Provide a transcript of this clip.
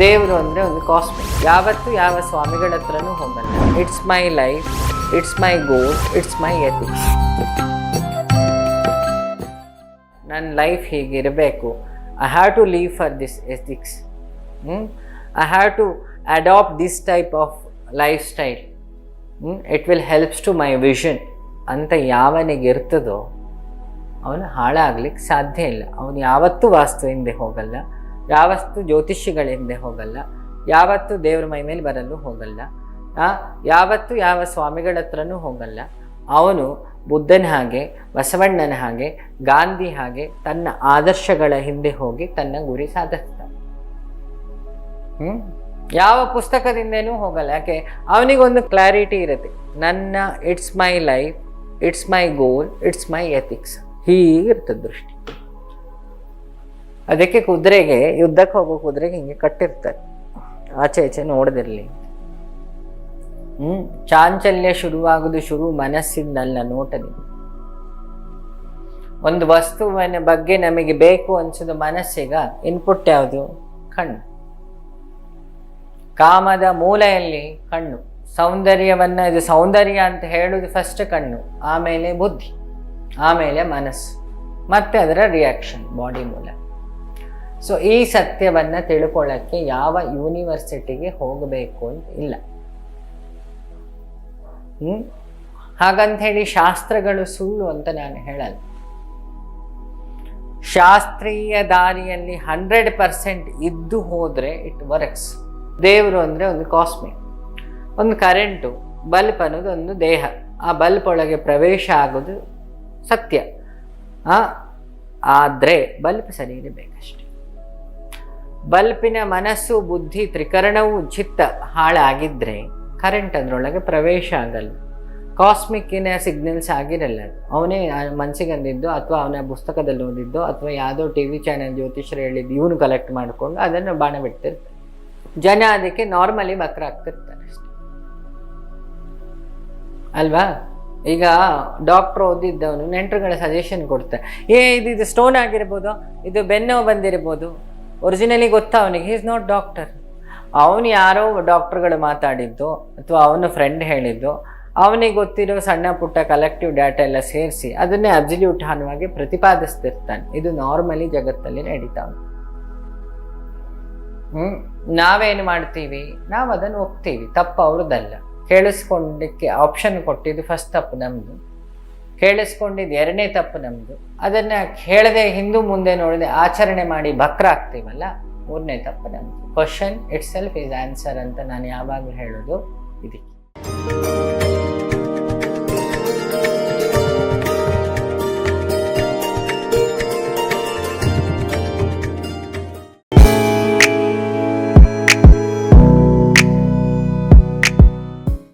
ದೇವರು ಅಂದರೆ ಒಂದು ಕಾಸ್ಮಿಕ್. ಯಾವತ್ತೂ ಯಾವ ಸ್ವಾಮಿಗಳ ಹತ್ರನೂ ಹೋಗಲ್ಲ. It's my life, it's my goal, it's my ethics. ನನ್ನ ಲೈಫ್ ಹೀಗಿರಬೇಕು. I have to leave for this ethics. I have to adapt this type of lifestyle. It will helps to my vision ಅಂತ ಯಾವನಿಗಿರ್ತದೋ ಅವನು ಹಾಳಾಗ್ಲಿಕ್ಕೆ ಸಾಧ್ಯ ಇಲ್ಲ. ಅವನು ಯಾವತ್ತೂ ವಾಸ್ತು ಹಿಂದೆ ಹೋಗಲ್ಲ, ಯಾವತ್ತೂ ಜ್ಯೋತಿಷಿಗಳ ಹಿಂದೆ ಹೋಗಲ್ಲ, ಯಾವತ್ತೂ ದೇವ್ರ ಮೈ ಮೇಲೆ ಬರಲು ಹೋಗಲ್ಲ, ಯಾವತ್ತೂ ಯಾವ ಸ್ವಾಮಿಗಳ ಹತ್ರನೂ ಹೋಗಲ್ಲ. ಅವನು ಬುದ್ಧನ ಹಾಗೆ, ಬಸವಣ್ಣನ ಹಾಗೆ, ಗಾಂಧಿ ಹಾಗೆ ತನ್ನ ಆದರ್ಶಗಳ ಹಿಂದೆ ಹೋಗಿ ತನ್ನ ಗುರಿ ಸಾಧಿಸ್ತಾನೆ. ಯಾವ ಪುಸ್ತಕದಿಂದನೂ ಹೋಗಲ್ಲ. ಯಾಕೆ? ಅವನಿಗೊಂದು ಕ್ಲಾರಿಟಿ ಇರುತ್ತೆ. ನನ್ನ it's my life, it's my goal, it's my ethics. ಹೀಗಿರ್ತದೆ ದೃಷ್ಟಿ. ಅದಕ್ಕೆ ಕುದುರೆಗೆ, ಯುದ್ಧಕ್ಕೆ ಹೋಗೋ ಕುದುರೆಗೆ ಹಿಂಗೆ ಕಟ್ಟಿರ್ತಾರೆ, ಆಚೆ ಈಚೆ ನೋಡದಿರಲಿ. ಚಾಂಚಲ್ಯ ಶುರುವಾಗುವುದು ಶುರು ಮನಸ್ಸಿಂದಲ್ಲ, ನೋಟದಿಂದ. ಒಂದು ವಸ್ತುವಿನ ಬಗ್ಗೆ ನಮಗೆ ಬೇಕು ಅನ್ಸೋದು ಮನಸ್ಸಿಗ ಇನ್ಪುಟ್ ಯಾವುದು? ಕಣ್ಣು. ಕಾಮದ ಮೂಲೆಯಲ್ಲಿ ಕಣ್ಣು. ಸೌಂದರ್ಯವನ್ನ, ಇದು ಸೌಂದರ್ಯ ಅಂತ ಹೇಳುವುದು ಫಸ್ಟ್ ಕಣ್ಣು, ಆಮೇಲೆ ಬುದ್ಧಿ, ಆಮೇಲೆ ಮನಸ್ಸು, ಮತ್ತೆ ಅದರ ರಿಯಾಕ್ಷನ್ ಬಾಡಿ ಮೂಲ. ಸೊ ಈ ಸತ್ಯವನ್ನು ತಿಳ್ಕೊಳ್ಳೋಕ್ಕೆ ಯಾವ ಯೂನಿವರ್ಸಿಟಿಗೆ ಹೋಗಬೇಕು ಅಂತ ಇಲ್ಲ. ಹಾಗಂತ ಹೇಳಿ ಶಾಸ್ತ್ರಗಳು ಸುಳ್ಳು ಅಂತ ನಾನು ಹೇಳಲ್ಲ. ಶಾಸ್ತ್ರೀಯ ದಾರಿಯಲ್ಲಿ 100% ಇದ್ದು ಹೋದರೆ ಇಟ್ ವರ್ಕ್ಸ್. ದೇವರು ಅಂದರೆ ಒಂದು ಕಾಸ್ಮಿಕ್, ಒಂದು ಕರೆಂಟು, ಬಲ್ಪ್ ಅನ್ನೋದು ಒಂದು ದೇಹ. ಆ ಬಲ್ಪ್ ಒಳಗೆ ಪ್ರವೇಶ ಆಗೋದು ಸತ್ಯ. ಆದರೆ ಬಲ್ಪ್ ಸರಿ ಇರಬೇಕಷ್ಟೆ. ಬಲ್ಪಿನ ಮನಸ್ಸು, ಬುದ್ಧಿ, ತ್ರಿಕರಣವು ಚಿತ್ತ ಹಾಳಾಗಿದ್ದರೆ ಕರೆಂಟ್ ಅದರೊಳಗೆ ಪ್ರವೇಶ ಆಗಲ್ಲ. ಕಾಸ್ಮಿಕ್ಕಿನ ಸಿಗ್ನಲ್ಸ್ ಆಗಿರಲ್ಲ. ಅವನೇ ಮನಸ್ಸಿಗೆ ಅಂದಿದ್ದು, ಅಥವಾ ಅವನ ಪುಸ್ತಕದಲ್ಲಿ ಓದಿದ್ದು, ಅಥವಾ ಯಾವುದೋ TV ಚಾನೆಲ್ ಜ್ಯೋತಿಷರು ಹೇಳಿದ್ದು ಇವನು ಕಲೆಕ್ಟ್ ಮಾಡಿಕೊಂಡು ಅದನ್ನು ಬಾಣ ಬಿಡ್ತಿರ್ತಾರೆ. ಜನ ಅದಕ್ಕೆ ನಾರ್ಮಲಿ ಬಕ್ರ ಆಗ್ತಿರ್ತಾರೆ ಅಷ್ಟೆ ಅಲ್ವಾ? ಈಗ ಡಾಕ್ಟ್ರ್ ಓದಿದ್ದವನು ನೆಂಟರುಗಳ ಸಜೆಷನ್ ಕೊಡ್ತಾರೆ. ಇದು ಸ್ಟೋನ್ ಆಗಿರ್ಬೋದು, ಇದು ಬೆನ್ನೋ ಬಂದಿರ್ಬೋದು. ಒರಿಜಿನಲಿ ಗೊತ್ತಾ ಅವನಿಗೆ? Is not doctor. ಅವನು ಯಾರೋ ಡಾಕ್ಟರ್ಗಳು ಮಾತಾಡಿದ್ದು ಅಥವಾ ಅವನ ಫ್ರೆಂಡ್ ಹೇಳಿದ್ದು, ಅವನಿಗೆ ಗೊತ್ತಿರೋ ಸಣ್ಣ ಪುಟ್ಟ ಕಲೆಕ್ಟಿವ್ ಡಾಟಾ ಎಲ್ಲ ಸೇರಿಸಿ ಅದನ್ನೇ ಅಬ್ಸಲ್ಯೂಟ್ ಅನ್ನುವಾಗಿ ಪ್ರತಿಪಾದಿಸ್ತಿರ್ತಾನೆ. ಇದು ನಾರ್ಮಲಿ ಜಗತ್ತಲ್ಲಿ ನಡೀತಾ ಉಂಟು. ನಾವೇನು ಮಾಡ್ತೀವಿ? ನಾವು ಅದನ್ನು ಒಪ್ತೀವಿ, ತಪ್ಪು ಅವ್ರದ್ದಲ್ಲ. ಕೇಳಿಸ್ಕೊಂಡಕ್ಕೆ ಆಪ್ಷನ್ ಕೊಟ್ಟಿದ್ದು ಫಸ್ಟ್ ತಪ್ಪು ನಮ್ಮದು, ಕೇಳಿಸ್ಕೊಂಡಿದ್ದು ಎರಡನೇ ತಪ್ಪು ನಮ್ಮದು. ಅದನ್ನು ಹೇಳದೆ ಹಿಂದೂ ಮುಂದೆ ನೋಡದೆ ಆಚರಣೆ ಮಾಡಿ ಬಕ್ರ ಆಗ್ತೀವಲ್ಲ, ಮೂರನೇ ತಪ್ಪು ನಮ್ಮದು. Question it self is answer ಅಂತ ನಾನು ಯಾವಾಗಲೂ ಹೇಳೋದು ಇದಕ್ಕೆ.